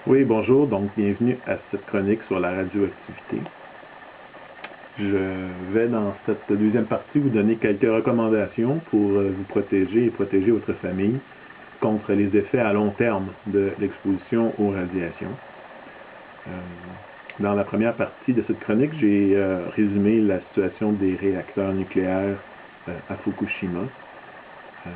Oui, bonjour, donc bienvenue à cette chronique sur la radioactivité. Je vais dans cette deuxième partie vous donner quelques recommandations pour vous protéger et protéger votre famille contre les effets à long terme de l'exposition aux radiations. Euh, Dans la première partie de cette chronique, j'ai résumé la situation des réacteurs nucléaires à Fukushima. Euh,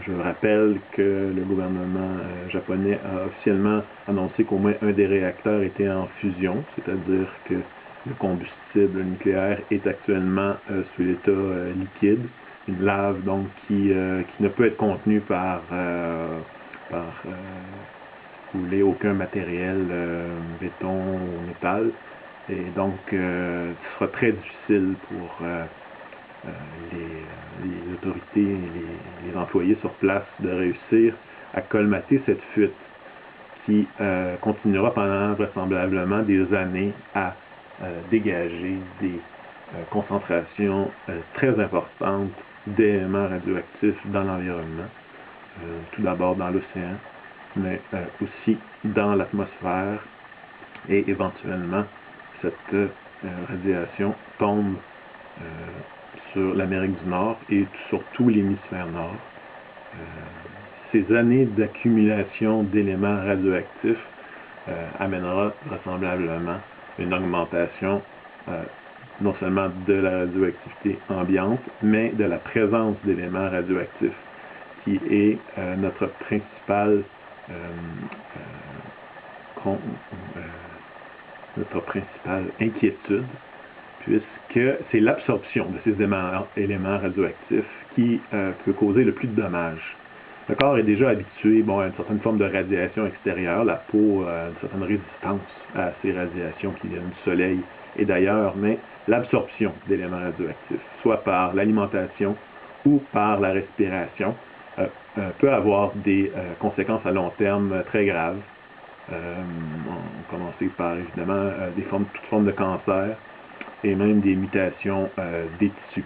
je rappelle que le gouvernement japonais a officiellement annoncé qu'au moins un des réacteurs était en fusion, c'est-à-dire que le combustible nucléaire est actuellement sous l'état liquide, une lave donc qui ne peut être contenue par si vous voulez, aucun matériel, béton ou métal. Et donc, ce sera très difficile pour euh, les autorités et les employés sur place de réussir à colmater cette fuite qui continuera pendant vraisemblablement des années à dégager des concentrations très importantes d'éléments radioactifs dans l'environnement, tout d'abord dans l'océan, mais aussi dans l'atmosphère et éventuellement cette radiation tombe euh, sur l'Amérique du Nord et sur tout l'hémisphère nord. Euh, Ces années d'accumulation d'éléments radioactifs amènera vraisemblablement une augmentation euh, non seulement de la radioactivité ambiante, mais de la présence d'éléments radioactifs, qui est notre principale euh, con- euh, notre principale inquiétude, puisque c'est l'absorption de ces éléments radioactifs qui peut causer le plus de dommages. Le corps est déjà habitué à une certaine forme de radiation extérieure. La peau a une certaine résistance à ces radiations qui viennent du soleil et d'ailleurs, mais l'absorption d'éléments radioactifs, soit par l'alimentation ou par la respiration, peut avoir des conséquences à long terme très graves. On commencer par évidemment toutes formes de cancer et même des mutations des tissus.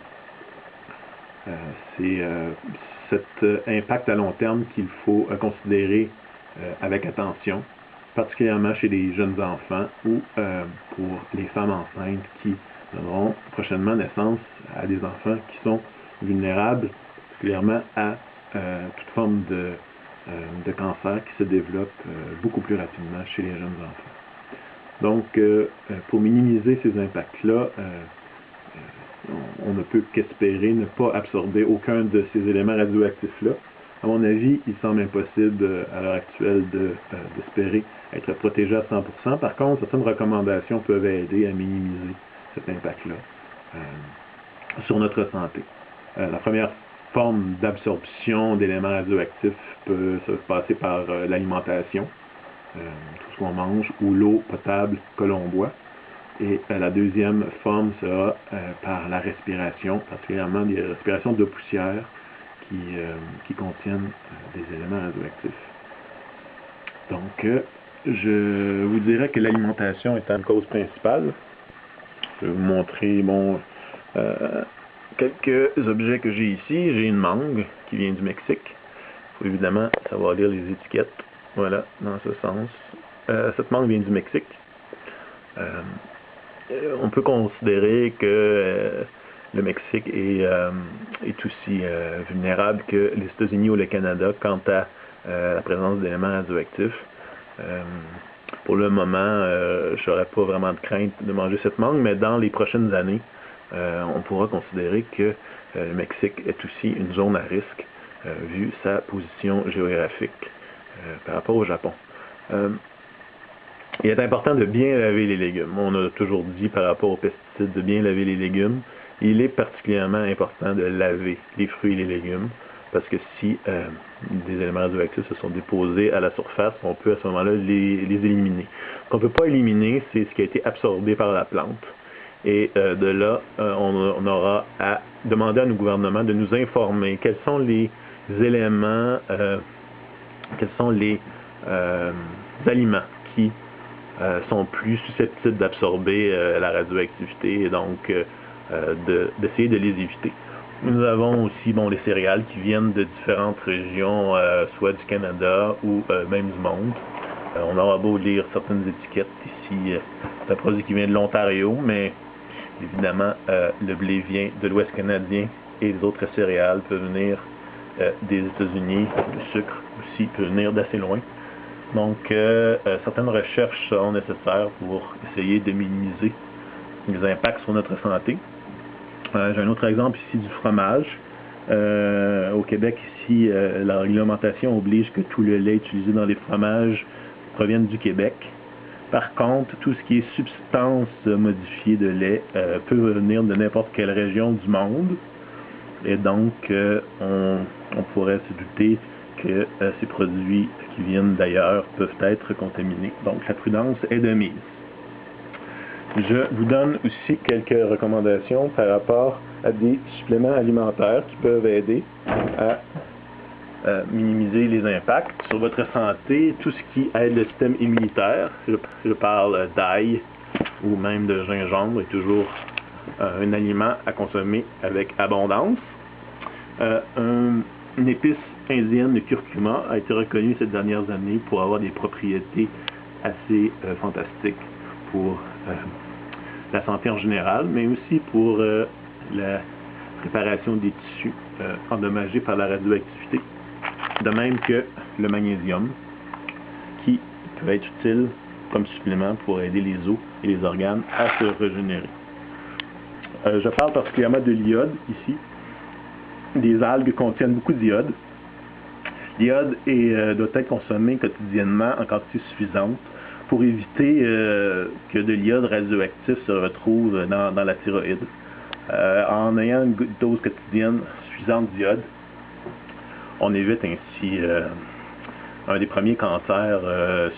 C'est cet impact à long terme qu'il faut considérer avec attention, particulièrement chez les jeunes enfants ou pour les femmes enceintes qui donneront prochainement naissance à des enfants qui sont vulnérables, particulièrement à toute forme de cancer qui se développe beaucoup plus rapidement chez les jeunes enfants. Donc, pour minimiser ces impacts-là, on ne peut qu'espérer ne pas absorber aucun de ces éléments radioactifs-là. À mon avis, il semble impossible à l'heure actuelle d'espérer être protégé à 100%. Par contre, certaines recommandations peuvent aider à minimiser cet impact-là sur notre santé. La première forme d'absorption d'éléments radioactifs peut se passer par l'alimentation, tout ce qu'on mange, ou l'eau potable que l'on boit. Et la deuxième forme sera par la respiration, particulièrement des respirations de poussière qui contiennent des éléments radioactifs. Donc, je vous dirais que l'alimentation est une cause principale. Je vais vous montrer euh, quelques objets que j'ai ici. J'ai une mangue qui vient du Mexique. Il faut évidemment savoir lire les étiquettes. Voilà, dans ce sens. Cette mangue vient du Mexique. Euh, on peut considérer que le Mexique est aussi vulnérable que les États-Unis ou le Canada quant à la présence d'éléments radioactifs. Euh, pour le moment, je n'aurais pas vraiment de crainte de manger cette mangue, mais dans les prochaines années, on pourra considérer que le Mexique est aussi une zone à risque, vu sa position géographique par rapport au Japon. Euh, il est important de bien laver les légumes. On a toujours dit par rapport aux pesticides de bien laver les légumes. Il est particulièrement important de laver les fruits et les légumes parce que si des éléments radioactifs se sont déposés à la surface, on peut à ce moment-là les éliminer. Ce qu'on ne peut pas éliminer, c'est ce qui a été absorbé par la plante. Et de là, on aura à demander à nos gouvernements de nous informer quels sont les éléments, quels sont les aliments qui sont plus susceptibles d'absorber la radioactivité et donc d'essayer de les éviter. Nous avons aussi les céréales qui viennent de différentes régions, soit du Canada ou même du monde. On aura beau lire certaines étiquettes ici, c'est un produit qui vient de l'Ontario, mais évidemment, le blé vient de l'Ouest canadien et les autres céréales peuvent venir des États-Unis. Le sucre aussi peut venir d'assez loin. Donc, certaines recherches sont nécessaires pour essayer de minimiser les impacts sur notre santé. J'ai un autre exemple ici du fromage. Au Québec, ici, la réglementation oblige que tout le lait utilisé dans les fromages provienne du Québec. Par contre, tout ce qui est substance modifiée de lait peut venir de n'importe quelle région du monde. Et donc, on pourrait se douter que ces produits qui viennent d'ailleurs peuvent être contaminés. Donc, la prudence est de mise. Je vous donne aussi quelques recommandations par rapport à des suppléments alimentaires qui peuvent aider à minimiser les impacts sur votre santé, tout ce qui aide le système immunitaire. Je parle d'ail ou même de gingembre est toujours un aliment à consommer avec abondance. Une épice indienne, de curcuma, a été reconnue ces dernières années pour avoir des propriétés assez fantastiques pour la santé en général, mais aussi pour la réparation des tissus endommagés par la radioactivité. De même que le magnésium, qui peut être utile comme supplément pour aider les os et les organes à se régénérer. Je parle particulièrement de l'iode ici. Les algues contiennent beaucoup d'iode. L'iode doit être consommé quotidiennement en quantité suffisante pour éviter que de l'iode radioactif se retrouve dans la thyroïde. En ayant une dose quotidienne suffisante d'iode, on évite ainsi un des premiers cancers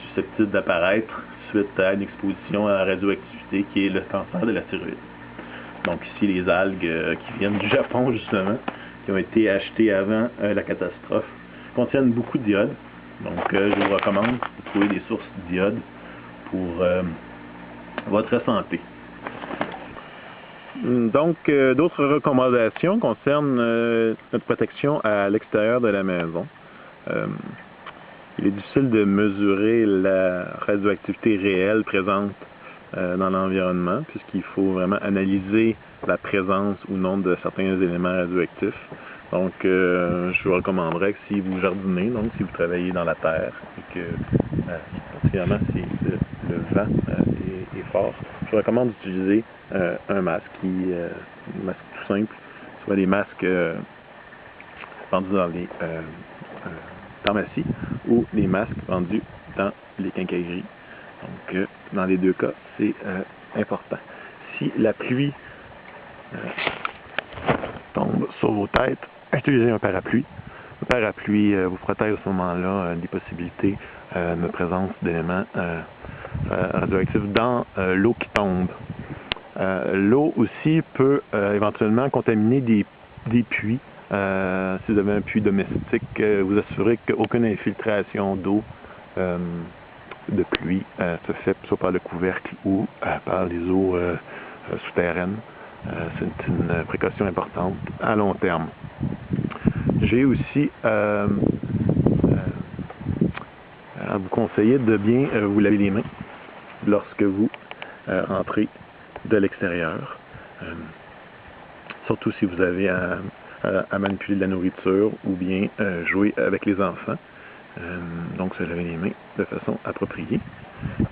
susceptibles d'apparaître suite à une exposition à la radioactivité, qui est le cancer de la thyroïde. Donc ici, les algues qui viennent du Japon, justement, qui ont été achetées avant la catastrophe, contiennent beaucoup d'iode. Donc je vous recommande de trouver des sources d'iode pour votre santé. Donc, d'autres recommandations concernent notre protection à l'extérieur de la maison. Il est difficile de mesurer la radioactivité réelle présente dans l'environnement, puisqu'il faut vraiment analyser la présence ou non de certains éléments radioactifs. Donc, je vous recommanderais que si vous jardinez, donc si vous travaillez dans la terre, et que, particulièrement si le vent est fort, je vous recommande d'utiliser un masque, un masque tout simple, soit les masques vendus dans les pharmacies ou les masques vendus dans les quincailleries. Donc, dans les deux cas, c'est important. Si la pluie tombe sur vos têtes, utilisez un parapluie. Le parapluie vous protège à ce moment-là des possibilités de présence d'éléments radioactifs dans l'eau qui tombe. L'eau aussi peut éventuellement contaminer des puits. Si vous avez un puits domestique, vous assurez qu'aucune infiltration d'eau de pluie se fait soit par le couvercle ou par les eaux souterraines. C'est une précaution importante à long terme. J'ai aussi à vous conseiller de bien vous laver les mains lorsque vous rentrez de l'extérieur. Surtout si vous avez à manipuler de la nourriture ou bien jouer avec les enfants. Donc se laver les mains de façon appropriée.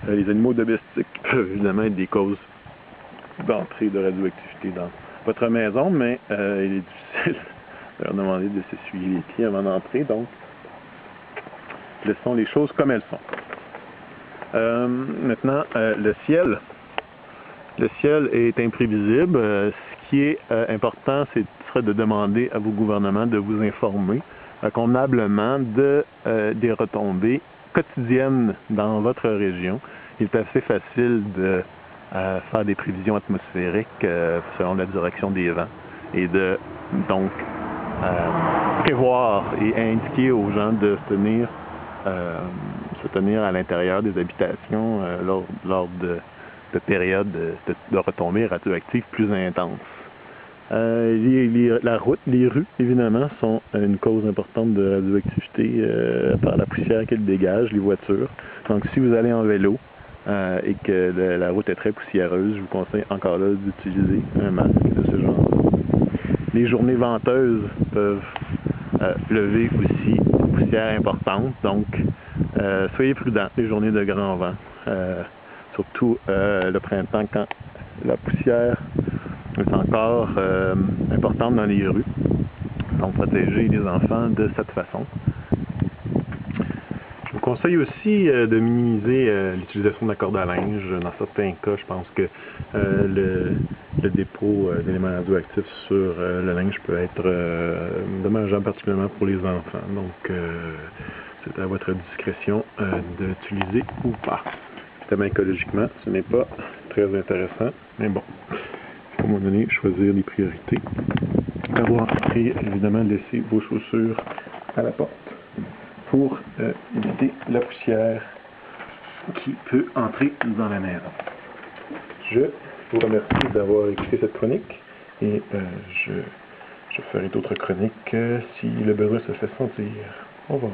Les animaux domestiques peuvent évidemment être des causes d'entrée de radioactivité dans votre maison, mais il est difficile de leur demander de s'essuyer les pieds avant d'entrer, donc laissons les choses comme elles sont. Maintenant, le ciel. Le ciel est imprévisible. Ce qui est important, ce serait de demander à vos gouvernements de vous informer convenablement des retombées quotidiennes dans votre région. Il est assez facile de faire des prévisions atmosphériques selon la direction des vents et de donc prévoir et indiquer aux gens de se tenir à l'intérieur des habitations lors de périodes de retombées radioactives plus intenses. La route, les rues, évidemment, sont une cause importante de radioactivité par la poussière qu'elles dégagent, les voitures. Donc, si vous allez en vélo et que la route est très poussiéreuse, je vous conseille encore là d'utiliser un masque de ce genre. Les journées venteuses peuvent lever aussi une poussière importante, donc soyez prudents les journées de grand vent, surtout le printemps quand la poussière est encore importante dans les rues. Donc protéger les enfants de cette façon. Je vous conseille aussi de minimiser l'utilisation de la corde à linge. Dans certains cas, je pense que le dépôt d'éléments radioactifs sur le linge peut être dommageable, particulièrement pour les enfants. Donc, c'est à votre discrétion d'utiliser ou pas. Évidemment, écologiquement, ce n'est pas très intéressant, mais bon, il faut à un moment donné choisir les priorités. Avant d'entrer, évidemment, laissez vos chaussures à la porte pour éviter la poussière qui peut entrer dans la maison. Je vous remercie d'avoir écouté cette chronique et je ferai d'autres chroniques si le besoin se fait sentir. Au revoir.